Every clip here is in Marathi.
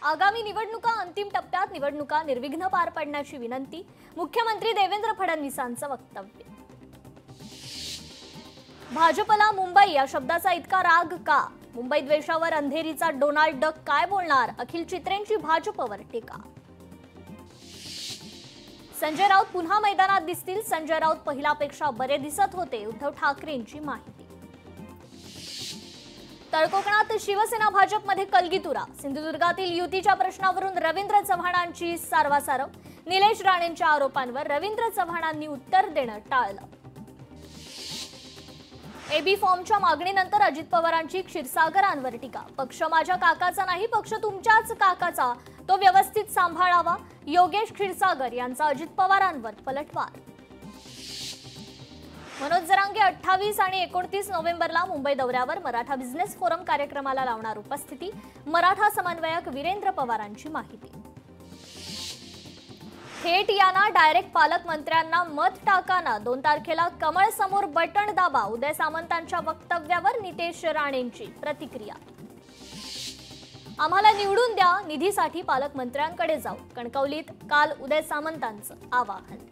आगामी निवडणुका अंतिम टप्प्यात निवडणुका निर्विघ्न पार पडण्याची विनंती मुख्यमंत्री देवेंद्र फडणवीसांचं वक्तव्य। भाजपला मुंबई या शब्दाचा इतका राग का? मुंबई द्वेषावर अंधेरीचा डोनाल्ड डक काय बोलणार? अखिल चित्रेंची भाजपवर टीका। संजय राऊत पुन्हा मैदानात दिसतील। संजय राऊत पहिल्यापेक्षा बरे दिसत होते, उद्धव ठाकरेंची माहिती। तळकोकणात शिवसेना भाजपमध्ये कलगीतुरा। सिंधुदुर्गातील युतीच्या प्रश्नावरून रवींद्र चव्हाणांची सारवासारव। निलेश राणेंच्या आरोपांवर रवींद्र चव्हाणांनी उत्तर देणं टाळलं। एबी फॉर्मच्या मागणीनंतर अजित पवारांची क्षीरसागरांवर टीका। पक्ष माझ्या काकाचा नाही, पक्ष तुमच्याच काकाचा, तो व्यवस्थित सांभाळावा। योगेश क्षीरसागर यांचा अजित पवारांवर पलटवार। मनोज जरांगे 28 आणि 29 नोव्हेंबरला मुंबई दौऱ्यावर। मराठा बिझनेस फोरम कार्यक्रमाला लावणार उपस्थिती। मराठा समन्वयक वीरेंद्र पवारांची माहिती। थेट याना डायरेक्ट पालकमंत्र्यांना मत टाकाना। 2 तारखेला कमळ समोर बटण दाबा। उदय सामंतांच्या वक्तव्यावर नितेश राणेंची प्रतिक्रिया। आम्हाला निवडून द्या, निधीसाठी पालकमंत्र्यांकडे जाऊ। कणकवलीत काल उदय सामंतांचं आवाहन।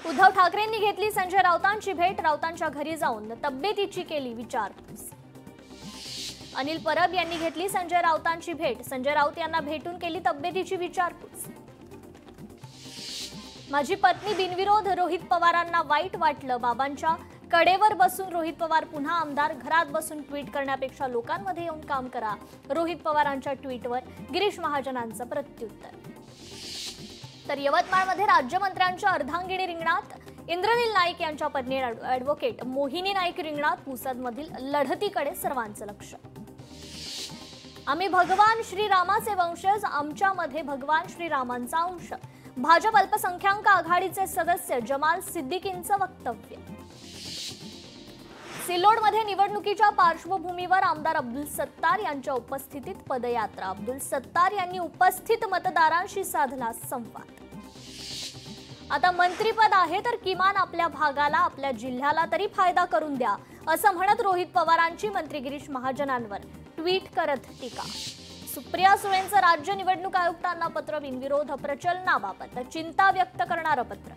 उद्धव ठाकरेंनी घेतली संजय राऊतांची भेट। राऊतांच्या घरी जाऊन तब्येतीची केली विचारपूस। अनिल परब यांनी घेतली संजय राऊतांची भेट। संजय राऊत यांना भेटून केली तब्येतीची विचारपूस। माझी पत्नी बिनविरोध। रोहित पवारांना वाईट वाटलं। बाबांच्या कडेवर बसून रोहित पवार पुन्हा आमदार। घरात बसून ट्विट करण्यापेक्षा लोकांमध्ये येऊन काम करा। रोहित पवारांच्या ट्विटवर गिरीश महाजनांचं प्रत्युत्तर। तर यवतमाळमध्ये राज्यमंत्र्यांच्या अर्धांगिनी रिंगणात। इंद्रनील नाईक यांच्या पत्नी ॲडव्होकेट मोहिनी नाईक रिंगणात। पुसदमधील लढतीकडे सर्वांचं लक्ष। आम्ही भगवान श्रीरामाचे वंशज, आमच्यामध्ये भगवान श्रीरामांचा अंश। भाजप अल्पसंख्याक आघाडीचे सदस्य जमाल सिद्दीकींचं वक्तव्य। सिल्लोडमध्ये निवडणुकीच्या पार्श्वभूमीवर आमदार अब्दुल सत्तार यांच्या उपस्थितीत पदयात्रा। अब्दुल सत्तार यांनी उपस्थित मतदारांशी साधला संवाद। आता मंत्रीपद आहे तर किमान आपल्या भागाला, आपल्या जिल्ह्याला तरी फायदा करून द्या, असं म्हणत रोहित पवारांची मंत्री गिरीश महाजनांवर ट्विट करत टीका। सुप्रिया सुळेंचं राज्य निवडणूक आयुक्तांना पत्र। बिनविरोध प्रचलनाबाबत चिंता व्यक्त करणारं पत्र।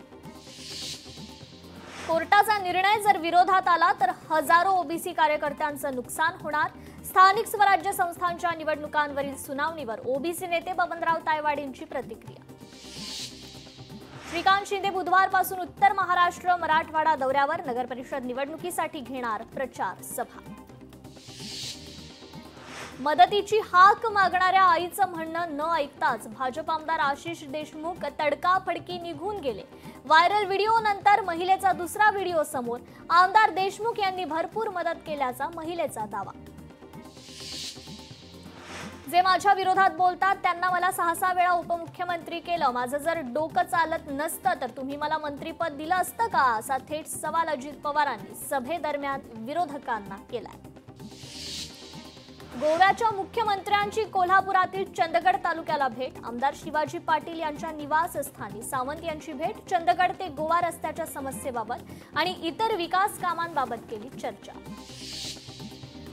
कोर्टाचा निर्णय जर विरोधात आला तर हजारो ओबीसी कार्यकर्त्यांचं नुकसान होणार। स्थानिक स्वराज्य संस्थांच्या निवडणुकांवरील सुनावणीवर ओबीसी नेते बबनराव तायवाडेंची प्रतिक्रिया। श्रीकांत शिंदे बुधवारपासून उत्तर महाराष्ट्र मराठवाडा दौऱ्यावर। नगरपरिषद निवडणुकीसाठी घेणार प्रचार सभा। मदतीची हाक मागणाऱ्या आईचं म्हणणं न ऐकताच भाजप आमदार आशिष देशमुख तडकाफडकी निघून गेले। व्हायरल व्हिडिओ नंतर महिलेचा दुसरा व्हिडिओ समोर। आमदार देशमुख यांनी भरपूर मदत केल्याचा महिलेचा दावा। जे माझ्या विरोधात बोलतात त्यांना मला 6 वेळा उपमुख्यमंत्री केलं। माझं जर डोकं चालत नसतं तर तुम्ही मला मंत्रीपद दिलं असतं का, असा थेट सवाल अजित पवारांनी सभेदरम्यान विरोधकांना केलाय। गोव्याच्या मुख्यमंत्र्यांची कोल्हापुरातील चंदगड तालुक्याला भेट। आमदार शिवाजी पाटील यांच्या निवासस्थानी सावंत यांची भेट। चंदगड ते गोवा रस्त्याच्या समस्येबाबत आणि इतर विकास कामांबाबत केली चर्चा।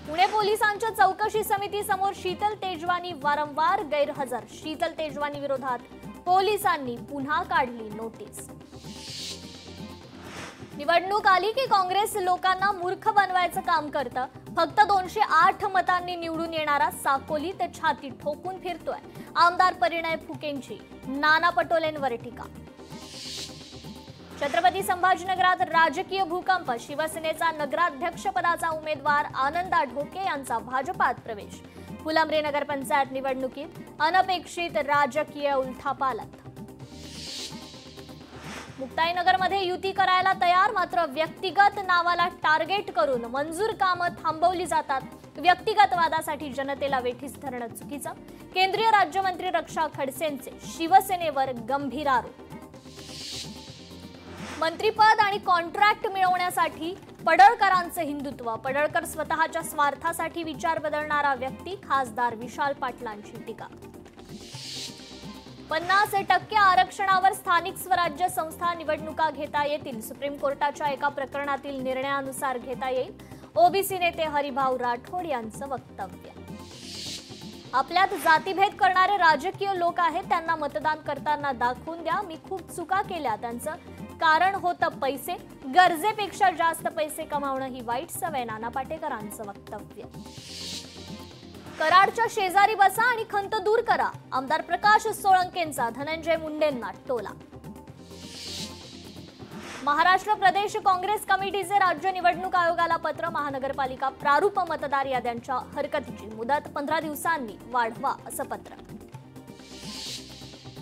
पुणे पोलिसांच्या चौकशी समिती समोर शीतल तेजवानी वारंवार गैरहजर। शीतल तेजवानी विरोधात पोलिसांनी पुन्हा काढली नोटीस। निवडणूक आली की काँग्रेस लोकांना मूर्ख बनवायचं काम करतं। फक्त 208 मतांनी निवडून येणारा साकोली ते छाती ठोकून फिरतोय। आमदार परिणय फुकेंची नाना पटोलेंवर टीका। छत्रपती संभाजीनगरात राजकीय भूकंप। शिवसेनेचा नगराध्यक्षपदाचा उमेदवार आनंदा ढोके यांचा भाजपात प्रवेश। फुलंब्री नगरपंचायत निवडणुकीत अनपेक्षित राजकीय उलथापालथ। मुक्ताईनगरमध्ये युती करायला तयार, मात्र व्यक्तिगत नावाला टार्गेट करून मंजूर कामं थांबवली जातात। व्यक्तिगत वादासाठी जनतेला वेठीस धरणं चुकीचं। केंद्रीय राज्यमंत्री रक्षा खडसेंचे शिवसेनेवर गंभीर आरोप। मंत्रीपद आणि कॉन्ट्रॅक्ट मिळवण्यासाठी पडळकरांचे हिंदुत्व। पडळकर स्वतःच्या स्वार्थासाठी विचार बदलणारा व्यक्ती। खासदार विशाल पाटलांची टीका। 50% आरक्षणावर स्थानिक स्वराज्य संस्था निवडणुका घेता येतील। सुप्रीम कोर्टाच्या एका प्रकरणातील निर्णयानुसार घेता येईल। ओबीसी नेते हरिभाऊ राठोड यांचं वक्तव्य। आपल्यात जातीभेद करणारे राजकीय लोक आहेत, त्यांना मतदान करताना दाखवून द्या मी खूप चुका केल्या, त्यांचं कारण होतं पैसे, गरजेपेक्षा जास्त पैसे कमावणं ही वाईट सवय, नाना पाटेकरांचं वक्तव्य. कराडच्या शेजारी बसा आणि खंत दूर करा, आमदार प्रकाश सोळंकेंचा धनंजय मुंडेंना टोला. महाराष्ट्र प्रदेश काँग्रेस कमिटीचे राज्य निवडणूक आयोगाला पत्र, महानगरपालिका प्रारूप मतदार याद्यांच्या हरकतीची मुदत 15 दिवसांनी वाढवा असं पत्र.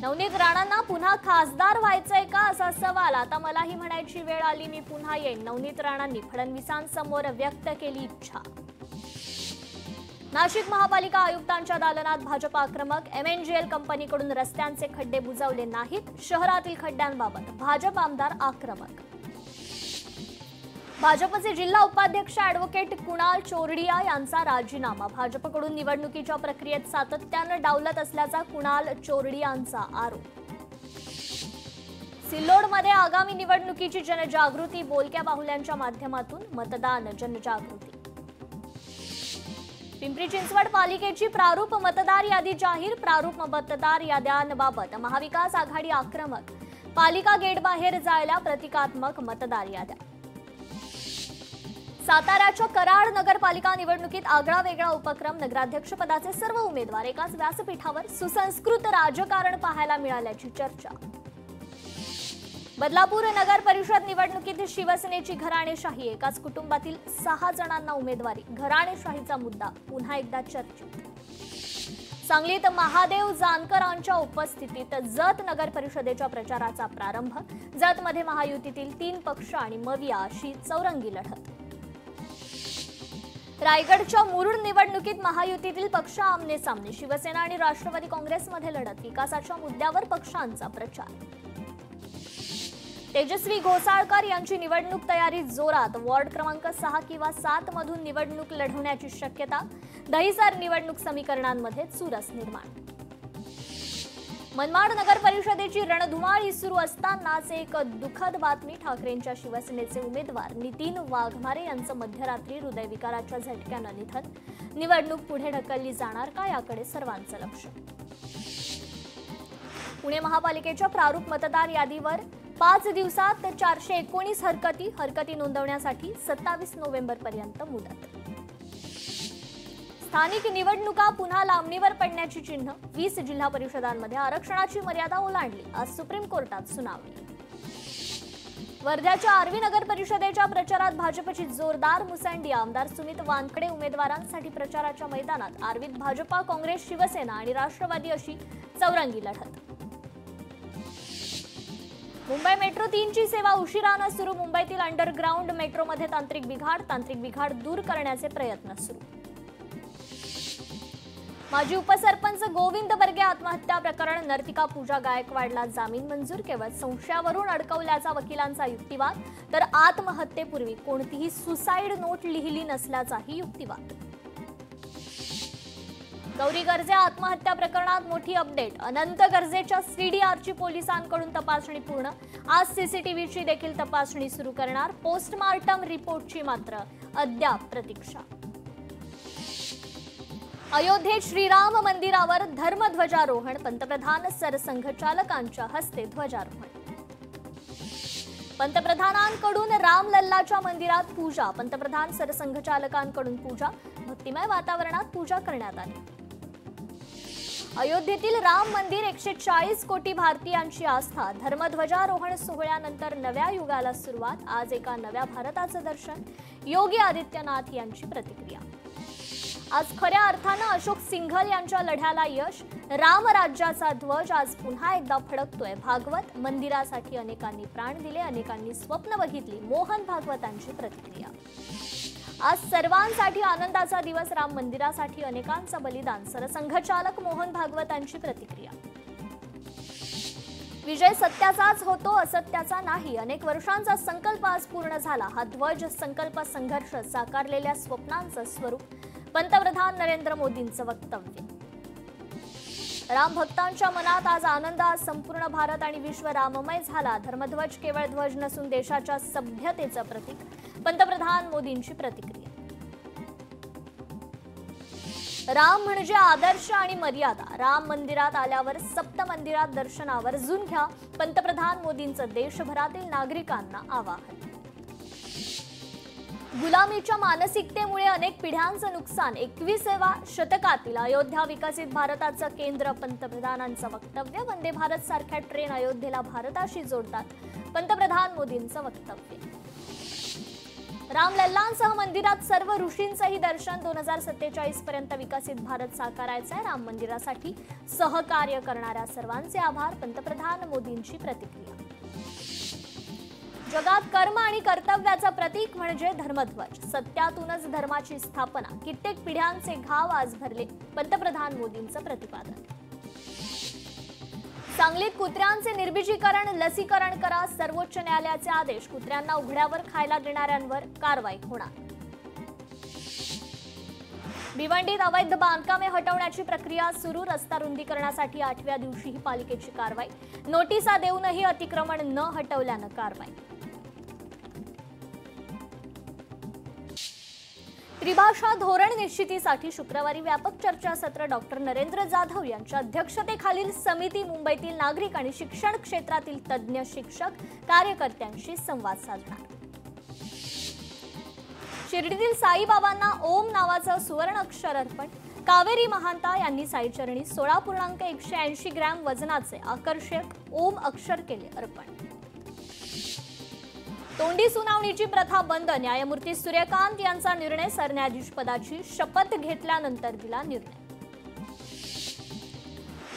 नवनीत राणांना पुन्हा खासदार व्हायचंय का असा सवाल, आता मलाही म्हणायची वेळ आली, मी पुन्हा येईन, नवनीत राणांनी फडणवीसांसमोर व्यक्त केली इच्छा. नाशिक महापालिका आयुक्तांच्या दालनात भाजप आक्रमक, MNGL कंपनीकडून रस्त्यांचे खड्डे बुजवले नाहीत, शहरातील खड्ड्यांबाबत भाजप आमदार आक्रमक. भाजपचे जिल्हा उपाध्यक्ष ॲडव्होकेट कुणाल चोरडिया यांचा राजीनामा, भाजपकडून निवडणुकीच्या प्रक्रियेत सातत्यानं डावलत असल्याचा कुणाल चोरडियांचा आरोप. सिल्लोडमध्ये आगामी निवडणुकीची जनजागृती, बोलक्या बाहुल्यांच्या माध्यमातून मतदान जनजागृती. पिंपरी चिंचवड पालिकेची प्रारूप मतदार यादी जाहीर, प्रारूप मतदार याद्यांबाबत महाविकास आघाडी आक्रमक, पालिका गेटबाहेर जायला प्रतिकात्मक मतदार याद्या. साताऱ्याच्या कराड नगरपालिका निवडणुकीत आगळा वेगळा उपक्रम, नगराध्यक्षपदाचे सर्व उमेदवार एकाच व्यासपीठावर, सुसंस्कृत राजकारण पाहायला मिळाल्याची चर्चा. बदलापूर नगर परिषद निवडणुकीत शिवसेनेची घराणेशाही, एकाच कुटुंबातील 6 जणांना उमेदवारी, घराणेशाहीचा मुद्दा पुन्हा एकदा चर्चेत. सांगलीत महादेव जानकरांच्या उपस्थितीत जत नगर परिषदेच्या प्रचाराचा प्रारंभ, जतमध्ये महायुतीतील 3 पक्ष आणि मविया अशी चौरंगी लढत. रायगडच्या मुरुड निवडणुकीत महायुतीतील पक्ष आमने सामने, शिवसेना आणि राष्ट्रवादी काँग्रेसमध्ये लढत, विकासाच्या मुद्द्यावर पक्षांचा प्रचार. तेजस्वी घोसाळकर यांची निवडणूक तयारी जोरात, वॉर्ड क्रमांक 6 किंवा 7 मधून निवडणूक लढवण्याची शक्यता, दहिसर निवडणूक समीकरणांमध्ये चुरस निर्माण. मनमाड नगर परिषदेची रणधुमाळी सुरू असतानाच एक दुःखद बातमी, ठाकरेंच्या शिवसेनेचे उमेदवार नितीन वाघमारे यांचं मध्यरात्री हृदयविकाराच्या झटक्यानं निधन, निवडणूक पुढे ढकलली जाणार का याकडे सर्वांचं लक्ष. पुणे महापालिकेच्या प्रारूप मतदार यादीवर 5 दिवसात 419 हरकती नोंदवण्यासाठी 27 नोव्हेंबरपर्यंत मुदत. स्थानिक निवडणुका पुन्हा लांबणीवर पडण्याची चिन्ह, 20 जिल्हा परिषदांमध्ये आरक्षणाची मर्यादा ओलांडली, आज सुप्रीम कोर्टात सुनावणी. वर्ध्याच्या आर्वी नगर परिषदेच्या प्रचारात भाजपची जोरदार मुसंडी, आमदार सुमित वानखडे उमेदवारांसाठी प्रचाराच्या मैदानात, आर्वीत भाजपा, काँग्रेस, शिवसेना आणि राष्ट्रवादी अशी चौरंगी लढत. मुंबई मेट्रो 3ची सेवा उशिरानं सुरू, मुंबईतील अंडरग्राऊंड मेट्रोमध्ये तांत्रिक बिघाड दूर करण्याचे प्रयत्न सुरू. माजी उपसरपंच गोविंद बर्गे आत्महत्या प्रकरण, नर्तिका पूजा गायकवाडला जामीन मंजूर, केवळ संशयावरून अडकवल्याचा वकिलांचा युक्तिवाद, तर आत्महत्येपूर्वी कोणतीही सुसाईड नोट लिहिली नसल्याचाही युक्तिवाद. गौरी गर्जे आत्महत्या प्रकरणात मोठी अपडेट, अनंत गर्जेच्या CDRची पोलिसांकडून तपासणी पूर्ण, आज CCTVची देखील तपासणी सुरू करणार, पोस्टमार्टम रिपोर्टची मात्र अद्याप प्रतीक्षा. अयोध्येत श्रीराम मंदिरावर धर्मध्वजारोहण, पंतप्रधान सरसंघचालकांच्या हस्ते ध्वजारोहण. पंतप्रधानांकडून रामलल्लाच्या मंदिरात पूजा, पंतप्रधान सरसंघचालकांकडून पूजा, भक्तिमय वातावरणात पूजा करण्यात आली. अयोध्येतील राम मंदिर 140 कोटी भारतीयांची आस्था, धर्मध्वजारोहण सोहळ्यानंतर नव्या युगाला सुरुवात, आज एका नव्या भारताचं दर्शन, योगी आदित्यनाथ यांची प्रतिक्रिया. आज खऱ्या अर्थानं अशोक सिंघल यांच्या लढ्याला यश, रामराज्याचा ध्वज आज पुन्हा एकदा फडकतोय, भागवत मंदिरासाठी अनेकांनी प्राण दिले, अनेकांनी स्वप्न बघितली, मोहन भागवतांची प्रतिक्रिया. आज सर्वांसाठी आनंदाचा दिवस, राम मंदिरासाठी अनेकांचं बलिदान, सरसंघचालक मोहन भागवतांची प्रतिक्रिया. विजय सत्याचाच होतो, असत्याचा नाही, अनेक वर्षांचा संकल्प आज पूर्ण झाला, हा ध्वज संकल्प संघर्ष साकारलेल्या स्वप्नांचं स्वरूप, पंतप्रधान नरेंद्र मोदींचं वक्तव्य. राम भक्तांच्या मनात आज आनंद, आज संपूर्ण भारत आणि विश्व राममय झाला, धर्मध्वज केवळ ध्वज नसून देशाच्या सभ्यतेचं प्रतीक, पंतप्रधान मोदींची प्रतिक्रिया. राम म्हणजे आदर्श आणि मर्यादा. राम मंदिरात आल्यावर सप्त मंदिरात दर्शनावर आवर्जून घ्या. पंतप्रधान मोदींचं देशभरातील नागरिकांना आवाहन. गुलामीच्या मानसिकतेमुळे अनेक पिढ्यांचं नुकसान. 21व्या शतकातील अयोध्या विकसित भारताचं केंद्र. पंतप्रधानांचं वक्तव्य. वंदे भारत सारख्या ट्रेन अयोध्येला भारताशी जोडतात. पंतप्रधान मोदींचं वक्तव्य. रामलल्लांसह मंदिरात सर्व ऋषींचंही दर्शन. 2047 पर्यंत विकसित भारत साकारायचा आहे. राम मंदिरासाठी सहकार्य करणाऱ्या सर्वांचे आभार. पंतप्रधान मोदींची प्रतिक्रिया. जगात कर्म आणि कर्तव्याचं प्रतीक म्हणजे धर्मध्वज. सत्यातूनच धर्माची स्थापना. कित्येक पिढ्यांचे घाव आज भरले. पंतप्रधान मोदींचं प्रतिपादन. सांगलीत कुत्र्यांचे निर्बीजीकरण, लसीकरण करा. सर्वोच्च न्यायालयाचे आदेश. कुत्र्यांना उघड्यावर खायला देणाऱ्यांवर कारवाई होणार. भिवंडीत अवैध बांधकामे हटवण्याची प्रक्रिया सुरू. रस्ता रुंदीकरणासाठी 8व्या दिवशीही पालिकेची कारवाई. नोटिसा देऊनही अतिक्रमण न हटवल्यानं कारवाई. त्रिभाषा धोरण निश्चितीसाठी शुक्रवारी व्यापक चर्चासत्र. डॉक्टर नरेंद्र जाधव यांच्या अध्यक्षतेखालील समिती मुंबईतील नागरिक आणि शिक्षण क्षेत्रातील तज्ज्ञ शिक्षक कार्यकर्त्यांशी संवाद साधणार. शिर्डीतील साईबाबांना ओम नावाचं सुवर्ण अक्षर अर्पण. कावेरी महांता यांनी साईचरणी 16.180 ग्रॅम वजनाचे आकर्षक ओम अक्षर केले अर्पण. तोंडी सुनावणीची प्रथा बंद. न्यायमूर्ती सूर्यकांत यांचा निर्णय. सरन्यायाधीश पदाची शपथ घेतल्यानंतर दिला निर्णय.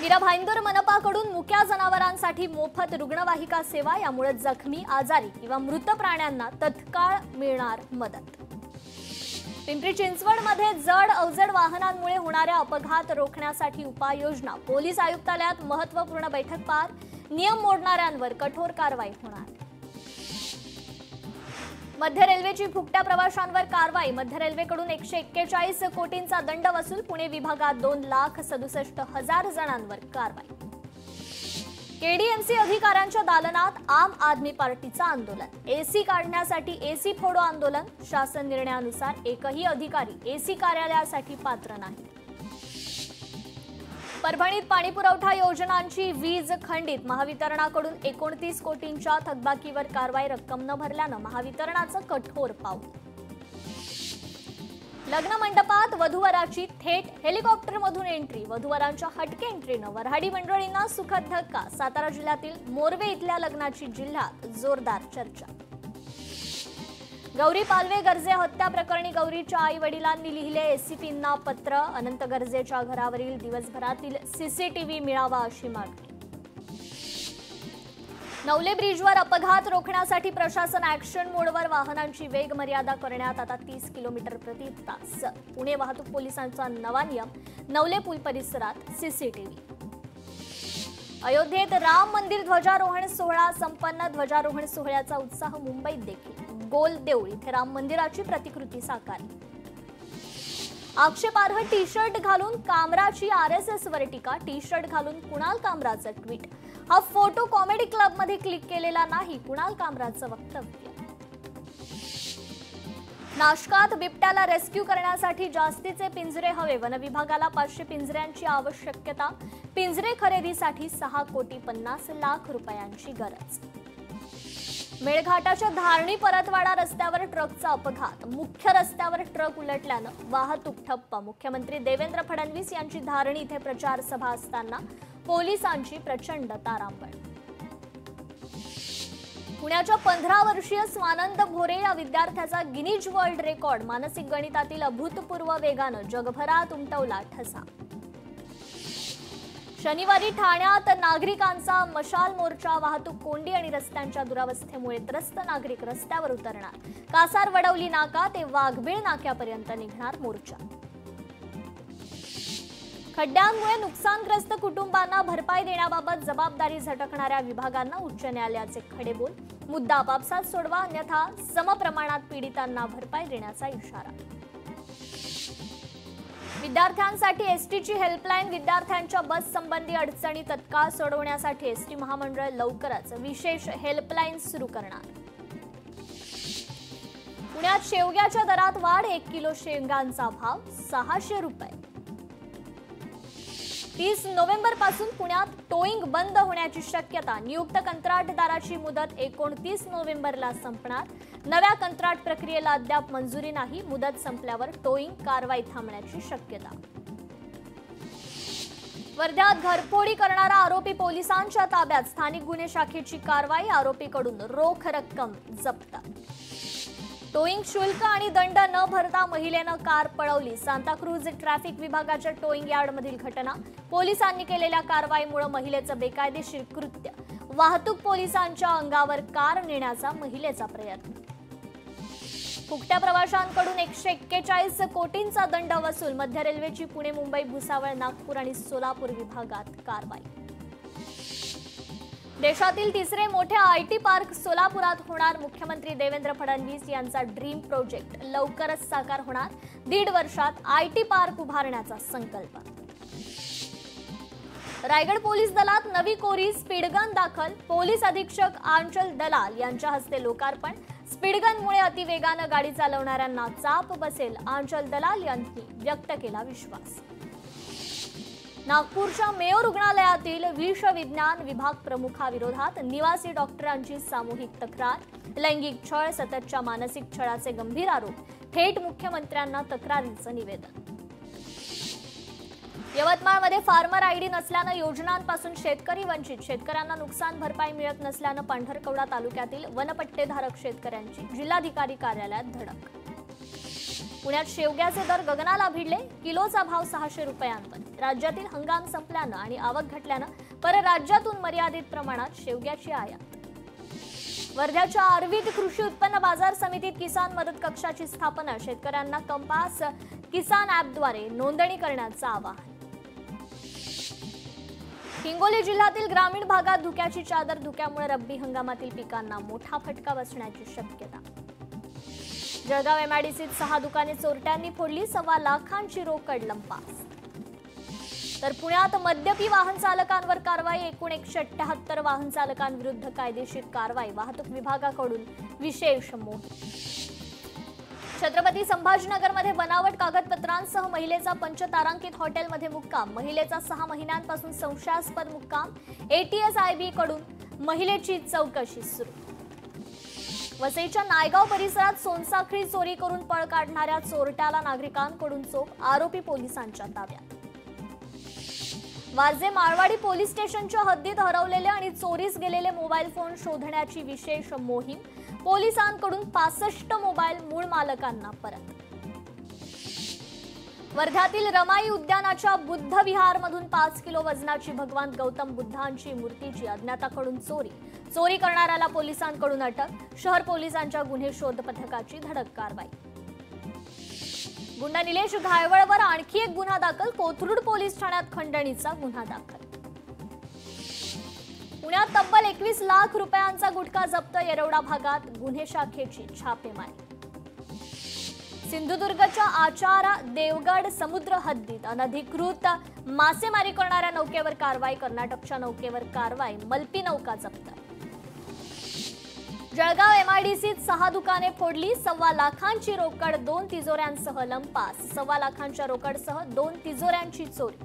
मीरा भाईंदर मनपाकडून मुक्या जनावरांसाठी मोफत रुग्णवाहिका सेवा. यामुळे जखमी, आजारी किंवा मृत प्राण्यांना तत्काळ मिळणार मदत. पिंपरी चिंचवडमध्ये जड अवजड वाहनांमुळे होणाऱ्या अपघात रोखण्यासाठी उपाययोजना. पोलीस आयुक्तालयात महत्त्वपूर्ण बैठक पार. नियम मोडणाऱ्यांवर कठोर कारवाई होणार. मध्य रेल्वेची फुकट्या प्रवाशांवर कारवाई. मध्य रेल्वेकडून 141 कोटींचा दंड वसूल. पुणे विभागात 2,67,000 जणांवर कारवाई. केडीएमसी अधिकाऱ्यांच्या दालनात आम आदमी पार्टीचं आंदोलन. एसी काढण्यासाठी एसी फोडो आंदोलन. शासन निर्णयानुसार एकही अधिकारी एसी कार्यालयासाठी पात्र नाही. परभणीत पाणीपुरवठा योजनांची वीज खंडित. महावितरणाकडून 29 कोटींच्या थकबाकीवर कारवाई. रक्कम न भरल्यानं महावितरणाचं कठोर पाऊल. लग्न मंडपात वधूवराची थेट हेलिकॉप्टरमधून एंट्री. वधूवरांच्या हटके एंट्रीनं वऱ्हाडी मंडळींना सुखद धक्का. सातारा जिल्ह्यातील मोरवे इथल्या लग्नाची जिल्ह्यात जोरदार चर्चा. गौरी पालवे गर्जे हत्या प्रकरणी गौरीच्या आई वडिलांनी लिहिले एसीपींना पत्र. अनंत गर्जेच्या घरावरील दिवसभरातील सीसीटीव्ही मिळावा अशी मागणी. नवले ब्रिजवर अपघात रोखण्यासाठी प्रशासन ऍक्शन मोडवर. वाहनांची वेग मर्यादा करण्यात आता 30 किलोमीटर प्रति तास. पुणे वाहतूक पोलिसांचा नवा नियम. नवले पूल परिसरात सीसीटीव्ही. अयोध्येत राम मंदिर ध्वजारोहण सोहळा संपन्न. ध्वजारोहण सोहळ्याचा उत्साह मुंबईत देखील. गोल देऊळ इथे राम मंदिराची प्रतिकृती साकारली. आक्षेपार्ह टी शर्ट घालून कामराची आरएसएसवर टीका. टी शर्ट घालून कुणाल कामराचं ट्विट. हा फोटो कॉमेडी क्लब मध्ये क्लिक केलेला नाही. कुणाल कामराचं वक्तव्य. नाशकात बिबट्याला रेस्क्यू करण्यासाठी जास्तीचे पिंजरे हवे. वनविभागाला 500 पिंजऱ्यांची आवश्यकता. पिंजरे खरेदीसाठी 6,50,00,000 रुपयांची गरज. मेळघाटाच्या धारणी परतवाडा रस्त्यावर ट्रकचा अपघात. मुख्य रस्त्यावर ट्रक उलटल्यानं वाहतूक ठप्प. मुख्यमंत्री देवेंद्र फडणवीस यांची धारणी इथे प्रचार सभा असताना पोलिसांची प्रचंड तारांबळ. पुण्याच्या 15 वर्षीय स्वानंद भोरे या विद्यार्थ्याचा गिनीज वर्ल्ड रेकॉर्ड. मानसिक गणितातील अभूतपूर्व वेगानं जगभरात उमटवला ठसा. शनिवारी ठाण्यात नागरिकांचा मशाल मोर्चा. वाहतूक कोंडी आणि रस्त्यांच्या दुरावस्थेमुळे त्रस्त नागरिक रस्त्यावर उतरणार. कासार वडवली नाका ते वाघबीळ नाक्यापर्यंत निघणार मोर्चा. खड्ड्यांमुळे नुकसानग्रस्त कुटुंबांना भरपाई देण्याबाबत जबाबदारी झटकणाऱ्या विभागांना उच्च न्यायालयाचे खडेबोल. मुद्दा आपापसात सोडवा अन्यथा समप्रमाणात पीडितांना भरपाई देण्याचा इशारा. विद्यार्थ्यांसाठी एसटीची हेल्पलाईन. विद्यार्थ्यांच्या बस संबंधी अडचणी तत्काळ सोडवण्यासाठी एसटी महामंडळ लवकरच विशेष हेल्पलाईन सुरू करणार. पुण्यात शेवग्याच्या दरात वाढ. 1 किलो शेंगांचा भाव 600 रुपये. 30 नोव्हेंबर पासून पुण्यात टोईंग बंद होण्याची शक्यता. नियुक्त कंत्राटदाराची मुदत 29 नोव्हेंबरला संपणार. नव्या कंत्राट प्रक्रियेला अद्याप मंजुरी नाही. मुदत संपल्यावर टोईंग कारवाई थांबण्याची शक्यता. वर्ध्यात घरफोडी करणारा आरोपी पोलिसांच्या ताब्यात. स्थानिक गुन्हे शाखेची कारवाई. आरोपीकडून रोख रक्कम जप्त. टोईंग शुल्क आणि दंड न भरता महिलेनं कार पळवली. सांताक्रूज ट्रॅफिक विभागाच्या टोईंग यार्डमधील घटना. पोलिसांनी केलेल्या कारवाईमुळे महिलेचं बेकायदेशीर कृत्य. वाहतूक पोलिसांच्या अंगावर कार नेण्याचा महिलेचा प्रयत्न. फुकट्या प्रवाशांकडून 141 कोटींचा दंड वसूल. मध्य रेल्वेची पुणे, मुंबई, भुसावळ, नागपूर आणि सोलापूर विभागात कारवाई. देशातील तिसरे मोठे आयटी पार्क सोलापुरात होणार. मुख्यमंत्री देवेंद्र फडणवीस यांचा ड्रीम प्रोजेक्ट लवकरच साकार होणार. 1.5 वर्षात आयटी पार्क उभारण्याचा संकल्प. रायगड पोलीस दलात नवी कोरी स्पीडगन दाखल. पोलीस अधीक्षक आंचल दलाल यांच्या हस्ते लोकार्पण. स्पीडगनमुळे अतिवेगानं गाडी चालवणाऱ्यांना चाप बसेल. आंचल दलाल यांनी व्यक्त केला विश्वास. नागपूरच्या मेयो रुग्णालयातील विषविज्ञान विभाग प्रमुखाविरोधात निवासी डॉक्टरांची सामूहिक तक्रार. लैंगिक छळ, सततच्या मानसिक छळाचे गंभीर आरोप. थेट मुख्यमंत्र्यांना तक्रारीचं निवेदन. यवतमाळमध्ये फार्मर आयडी नसल्यानं योजनांपासून शेतकरी वंचित. शेतकऱ्यांना नुकसान भरपाई मिळत नसल्यानं पांढरकवडा तालुक्यातील वनपट्टेधारक शेतकऱ्यांची जिल्हाधिकारी कार्यालयात धडक. पुण्यात शेवग्याचे दर गगनाला भिडले. किलोचा भाव 600 रुपयांवर. राज्यातील हंगाम संपल्यानं आणि आवक घटल्यानं परराज्यातून मर्यादित प्रमाणात शेवग्याची आयात. वर्ध्याच्या आर्वीत कृषी उत्पन्न बाजार समितीत किसान मदत कक्षाची स्थापना. शेतकऱ्यांना कंपास किसान ॲपद्वारे नोंदणी करण्याचं आवाहन. हिंगोली जिल्ह्यातील ग्रामीण भागात धुक्याची चादर. धुक्यामुळे रब्बी हंगामातील पिकांना मोठा फटका बसण्याची शक्यता. जळगाव एमआयडीसीत 6 दुकाने चोरट्यांनी फोडली. 1.25 लाखांची रोकड लंपास. तर पुण्यात मद्यपी वाहन चालकांवर कारवाई. एकूण 178 वाहन चालकांविरुद्ध कायदेशीर कारवाई. वाहतूक विभागाकडून विशेष मोहीम. छत्रपती संभाजीनगरमध्ये बनावट कागदपत्रांसह महिलेचा पंचतारांकित हॉटेलमध्ये मुक्काम. महिलेचा 6 महिन्यांपासून संशयास्पद मुक्काम. ATSIB कडून महिलेची चौकशी सुरू. वसईच्या नायगाव परिसरात सोनसाखळी चोरी करून पळ काढणाऱ्या चोरट्याला नागरिकांकडून चोप. आरोपी पोलिसांच्या ताब्यात. वाजे माळवाडी पोलीस स्टेशनच्या हद्दीत हरवलेले आणि चोरीस गेलेले मोबाईल फोन शोधण्याची विशेष मोहीम. पोलिसांकडून 65 मोबाईल मूळ मालकांना परत. वर्ध्यातील रमाई उद्यानाच्या बुद्ध विहारमधून 5 किलो वजनाची भगवान गौतम बुद्धांची मूर्तीची अज्ञाताकडून चोरी. चोरी करणाऱ्याला पोलिसांकडून अटक. शहर पोलिसांच्या गुन्हे शोध पथकाची धडक कारवाई. गुंड निलेश घायवळवर आणखी एक गुन्हा दाखल. कोथरूड पोलीस ठाण्यात खंडणीचा गुन्हा दाखल. पुण्यात तब्बल 21 लाख रुपयांचा गुटखा जप्त. येरवडा भागात गुन्हे शाखेची छापेमारी. सिंधुदुर्गच्या आचारा देवगड समुद्र हद्दीत अनधिकृत मासेमारी करणाऱ्या नौकेवर कारवाई. कर्नाटकच्या नौकेवर कारवाई. मल्पी नौका जप्त. जळगाव एमआयडीसीत 6 दुकाने फोडली. 1.25 लाखांची रोकड. 2 तिजोऱ्यांसह लंपास. 1.25 लाखांच्या रोकडसह 2 तिजोऱ्यांची चोरी.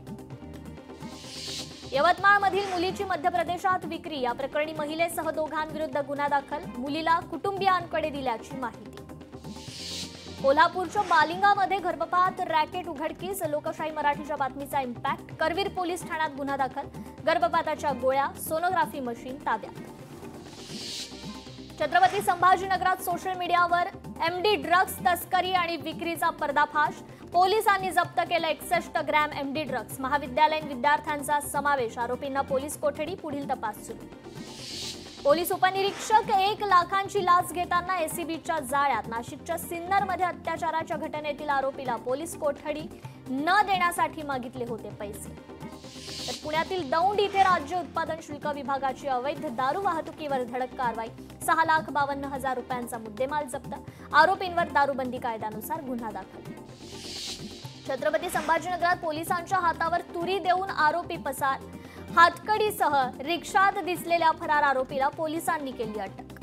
यवतमाळमधील मुलीची मध्य प्रदेशात विक्री. या प्रकरणी महिलेसह 2 घांविरुद्ध गुन्हा दाखल. मुलीला कुटुंबियांकडे दिल्याची माहिती. कोल्हापूरच्या बालिंगामध्ये गर्भपात रॅकेट उघडकीस. लोकशाही मराठीच्या बातमीचा इम्पॅक्ट. करवीर पोलीस ठाण्यात गुन्हा दाखल. गर्भपाताच्या गोळ्या, सोनोग्राफी मशीन ताब्यात. छत्रपती संभाजीनगरात सोशल मीडियावर MD ड्रग्ज तस्करी आणि विक्रीचा पर्दाफाश. पोलिसांनी जप्त केलं 61 ग्रॅम MD ड्रग्ज. महाविद्यालयीन विद्यार्थ्यांचा समावेश. आरोपींना पोलीस कोठडी. पुढील तपास सुरू. पोलीस उपनिरीक्षक 1 लाखांची लाच घेताना ACBच्या जाळ्यात. नाशिकच्या सिन्नरमध्ये अत्याचाराच्या घटनेतील आरोपीला पोलीस कोठडी न देण्यासाठी मागितले होते पैसे. तर पुण्यातील दौंड इथे राज्य उत्पादन शुल्क विभागाची अवैध दारू वाहतुकीवर धडक कारवाई. 6,52,000 रुपयांचा मुद्देमाल जप्त. आरोपींवर दारूबंदी कायद्यानुसार गुन्हा दाखल. छत्रपती संभाजीनगरात पोलिसांच्या हातावर तुरी देऊन आरोपी पसार. हातकडीसह रिक्षात दिसलेल्या फरार आरोपीला पोलिसांनी केली अटक.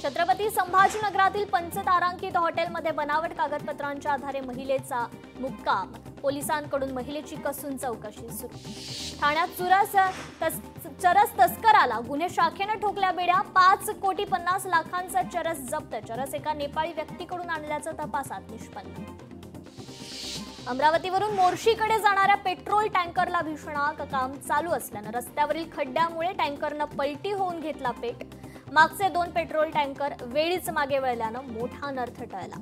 छत्रपती संभाजीनगरातील पंचतारांकित हॉटेलमध्ये बनावट कागदपत्रांच्या आधारे महिलेचा मुक्काम, पोलिसांकडून महिलेची कसून चौकशी सुरू। ठाण्यात चरस तस्कराला गुन्हे शाखेने ठोकल्या बेड्या, 5,50,00,000चा चरस जप्त। चरस एका नेपाळी व्यक्तीकडून आणल्याचं तपासात निष्पन्न। अमरावतीवरून मोर्शीकडे जाणाऱ्या पेट्रोल टँकरला भीषण आग, काम चालू असल्यानं रस्त्यावरील खड्ड्यामुळे टँकरनं पलटी होऊन घेतला पेट। मागचे 2 पेट्रोल टँकर वेळीच मागे वळल्यानं मोठा अनर्थ टळला।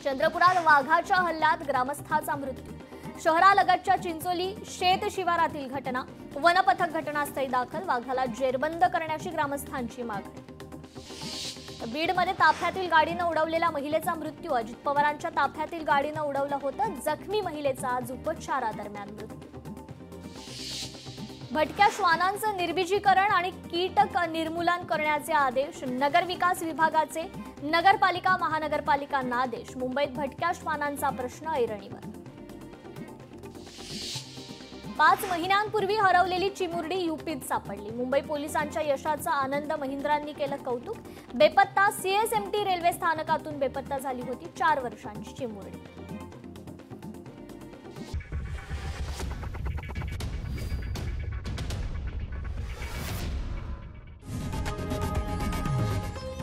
चंद्रपुरात वाघाच्या हल्ल्यात ग्रामस्थाचा मृत्यू, शहरालगतच्या चिंचोली शेत शिवारातील घटना, वनपथक घटनास्थळी दाखल, वाघाला जेरबंद करण्याची ग्रामस्थांची मागणी। बीडमध्ये ताफ्यातील गाडीनं उडवलेल्या महिलेचा मृत्यू, अजित पवारांच्या ताफ्यातील गाडीनं उडवलं होतं, जखमी महिलेचा आज उपचारादरम्यान मृत्यू। भटक्या श्वानांचं निर्बीजीकरण आणि कीटक निर्मूलन करण्याचे आदेश, नगर विकास विभागाचे नगरपालिका महानगरपालिकांना आदेश। मुंबईत भटक्या श्वानांचा प्रश्न ऐरणीवर। 5 महिन्यांपूर्वी हरवलेली चिमुरडी यूपीत सापडली, मुंबई पोलिसांच्या यशाचा आनंद महिंद्रांनी केलं कौतुक। बेपत्ता सीएसएमटी रेल्वे स्थानकातून बेपत्ता झाली होती 4 वर्षांची चिमुरडी।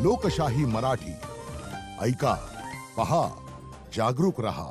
लोकशाही मराठी ऐका, पहा, जागरूक रहा।